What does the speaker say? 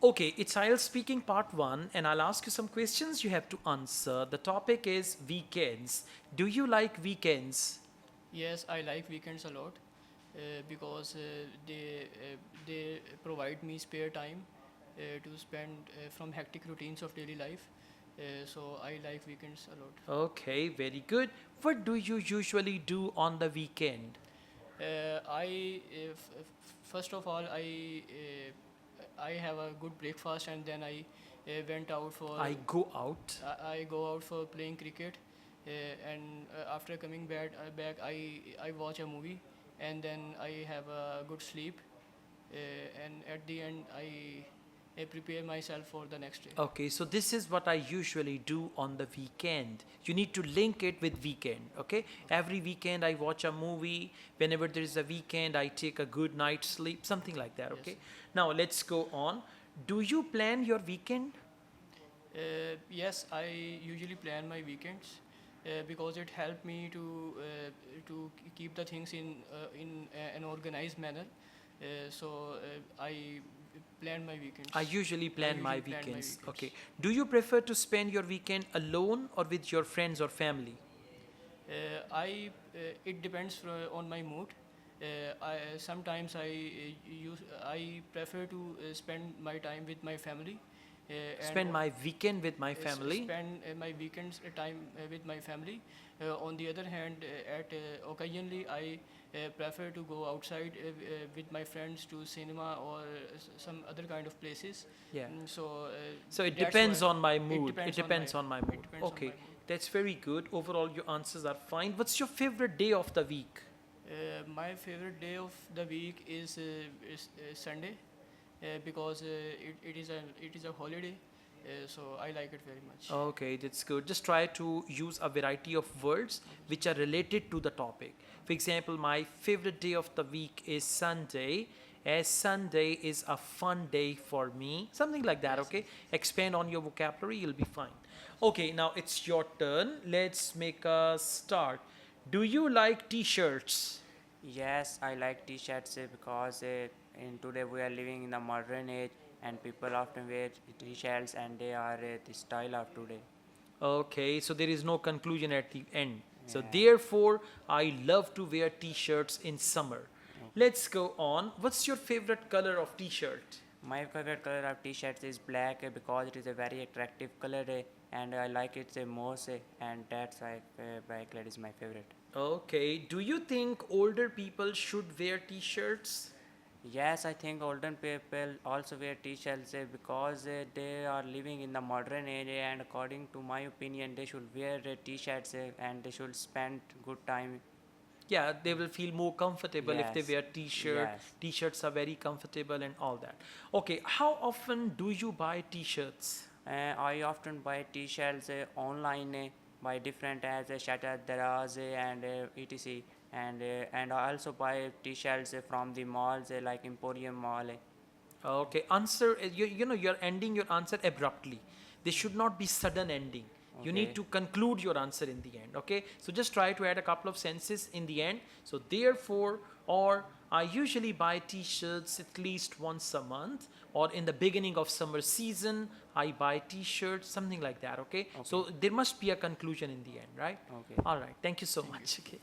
Okay, it's IELTS speaking part 1 and I'll ask you some questions you have to answer. The topic is weekends. Do you like weekends? Yes, I like weekends a lot because they provide me spare time to spend from hectic routines of daily life. So I like weekends a lot. Okay, very good. What do you usually do on the weekend? First of all, I have a good breakfast and then I went out for I go out. I go out for playing cricket, and after coming back I watch a movie, and then I have a good sleep, and at the end I prepare myself for the next day. Okay, so this is what I usually do on the weekend. You need to link it with weekend, okay? Every weekend I watch a movie. Whenever there is a weekend, I take a good night's sleep, something like that, okay? Yes. Now let's go on. Do you plan your weekend? Yes, I usually plan my weekends because it helped me to keep the things in an organized manner. I plan my weekends. I usually I plan my usually plan my weekends. weekends. Okay. Do you prefer to spend your weekend alone or with your friends or family? It depends on my mood. Sometimes I prefer to spend my time with my family, and Spend my weekend with my family. spend my weekends time with my family. On the other hand, occasionally I prefer to go outside with my friends to cinema or some other kind of places. Yeah. So it That's why depends on my it mood. It depends on depends on my it mood. depends on my Okay. mood. That's very good. Overall, your answers are fine. What's your favorite day of the week? My favorite day of the week is Sunday because it is a holiday, so I like it very much. Okay, that's good. Just try to use a variety of words which are related to the topic. For example, my favorite day of the week is Sunday, as Sunday is a fun day for me. Something like that, Yes, okay? yes. Expand on your vocabulary, you'll be fine. Okay, now it's your turn. Let's make a start. Do you like t-shirts? Yes, I like t-shirts because in today we are living in the modern age and people often wear t-shirts and they are the style of today. Okay, so there is no conclusion at the end. So Yeah. therefore, I love to wear t-shirts in summer. Okay. Let's go on. What's your favorite color of t-shirt? My favorite color of t-shirts is black because it is a very attractive color and I like it most and that's why black color is my favorite. Okay, do you think older people should wear t-shirts? Yes, I think older people also wear t-shirts because they are living in the modern age and according to my opinion they should wear t-shirts and they should spend good time. Yeah, they will feel more comfortable if they Yes, wear t-shirt. yes. T-shirts are very comfortable and all that. Okay, how often do you buy t-shirts? I often buy t-shirts online by different as Shatter Daraz and etc. And I also buy t-shirts from the malls like Emporium Mall. Okay, answer, you're ending your answer abruptly. There should not be sudden ending. You need Okay. to conclude your answer in the end, okay? So just try to add a couple of sentences in the end. So therefore, or I usually buy t-shirts at least once a month, or in the beginning of summer season, I buy t-shirts, something like that, okay? Okay. So there must be a conclusion in the end, right? Okay. All right, thank you so Thank you. much, okay?